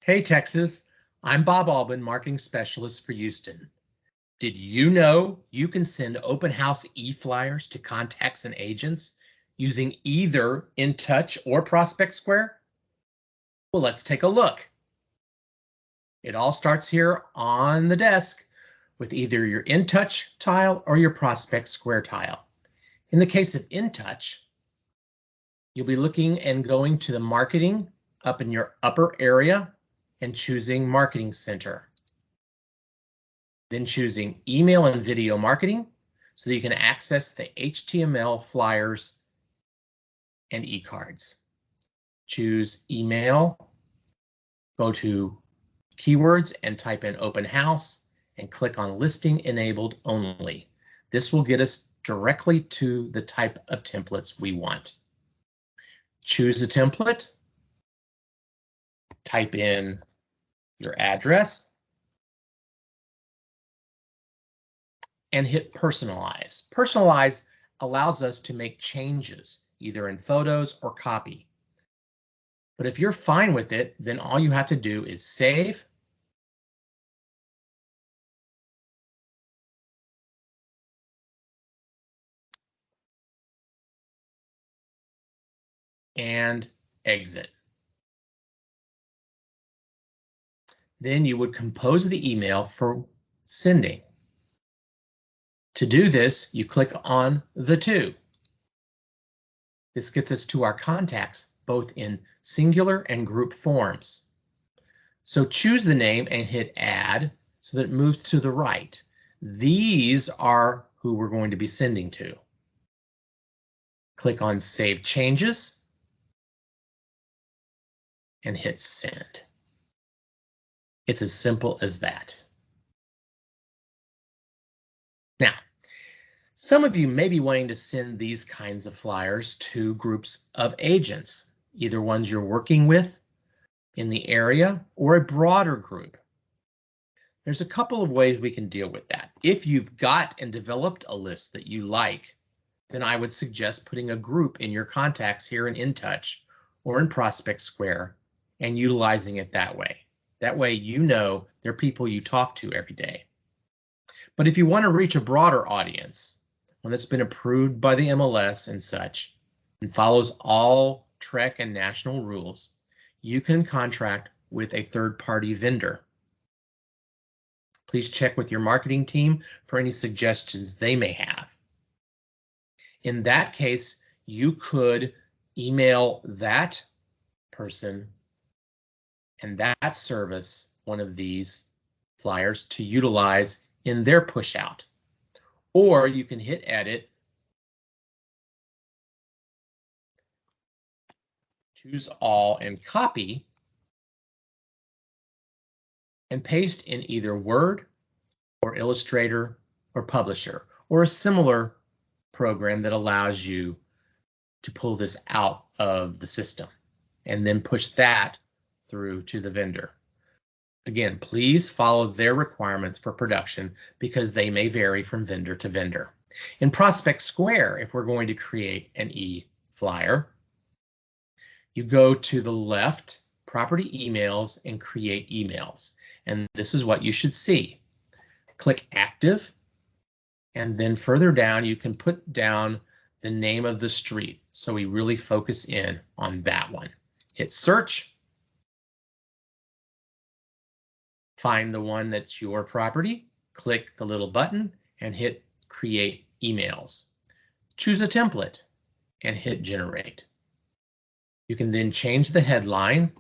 Hey Texas, I'm Bob Albin, Marketing Specialist for Houston. Did you know you can send open house e-flyers to contacts and agents using either InTouch or Prospect Square? Well, let's take a look. It all starts here on the desk with either your InTouch tile or your Prospect Square tile. In the case of InTouch, you'll be looking and going to the marketing up in your upper area and choosing Marketing Center. Then choosing email and video marketing so that you can access the HTML flyers and e-cards. Choose email, go to keywords and type in open house and click on listing enabled only. This will get us directly to the type of templates we want. Choose a template, type in your address, and hit personalize. Personalize allows us to make changes either in photos or copy. But if you're fine with it, then all you have to do is save and exit. Then you would compose the email for sending. To do this, you click on the to. This gets us to our contacts, both in singular and group forms. So choose the name and hit add so that it moves to the right. These are who we're going to be sending to. Click on Save Changes and hit Send. It's as simple as that. Now, some of you may be wanting to send these kinds of flyers to groups of agents, either ones you're working with in the area or a broader group. There's a couple of ways we can deal with that. If you've got and developed a list that you like, then I would suggest putting a group in your contacts here in InTouch or in Prospect Square and utilizing it that way. That way you know they're people you talk to every day. But if you want to reach a broader audience, one that's been approved by the MLS and such, and follows all TREC and national rules, you can contract with a third-party vendor. Please check with your marketing team for any suggestions they may have. In that case, you could email that person and that service one of these flyers to utilize in their push out. Or you can hit edit, choose all and copy, and paste in either Word or Illustrator or Publisher or a similar program that allows you to pull this out of the system and then push that through to the vendor. Again, please follow their requirements for production because they may vary from vendor to vendor. In Prospect Square, if we're going to create an e-flyer, you go to the left, Property Emails, and Create Emails. And this is what you should see. Click Active, and then further down, you can put down the name of the street. So we really focus in on that one. Hit Search. Find the one that's your property, click the little button and hit Create Emails. Choose a template and hit Generate. You can then change the headline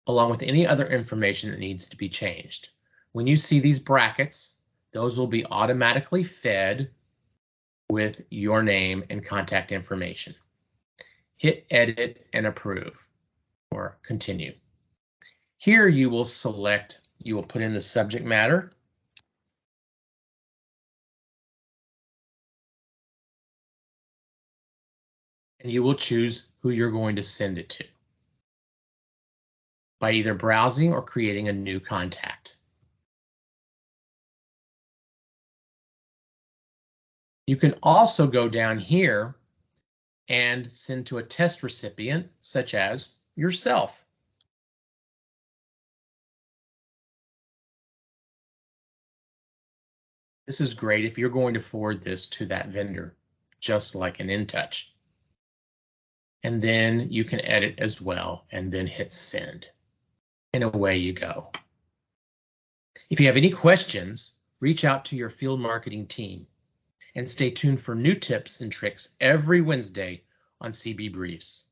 along with any other information that needs to be changed. When you see these brackets, those will be automatically fed with your name and contact information. Hit Edit and Approve or Continue. Here you will select, you will put in the subject matter, and you will choose who you're going to send it to by either browsing or creating a new contact. You can also go down here and send to a test recipient, such as yourself. This is great if you're going to forward this to that vendor, just like an InTouch. And then you can edit as well and then hit send. And away you go. If you have any questions, reach out to your field marketing team and stay tuned for new tips and tricks every Wednesday on CB Briefs.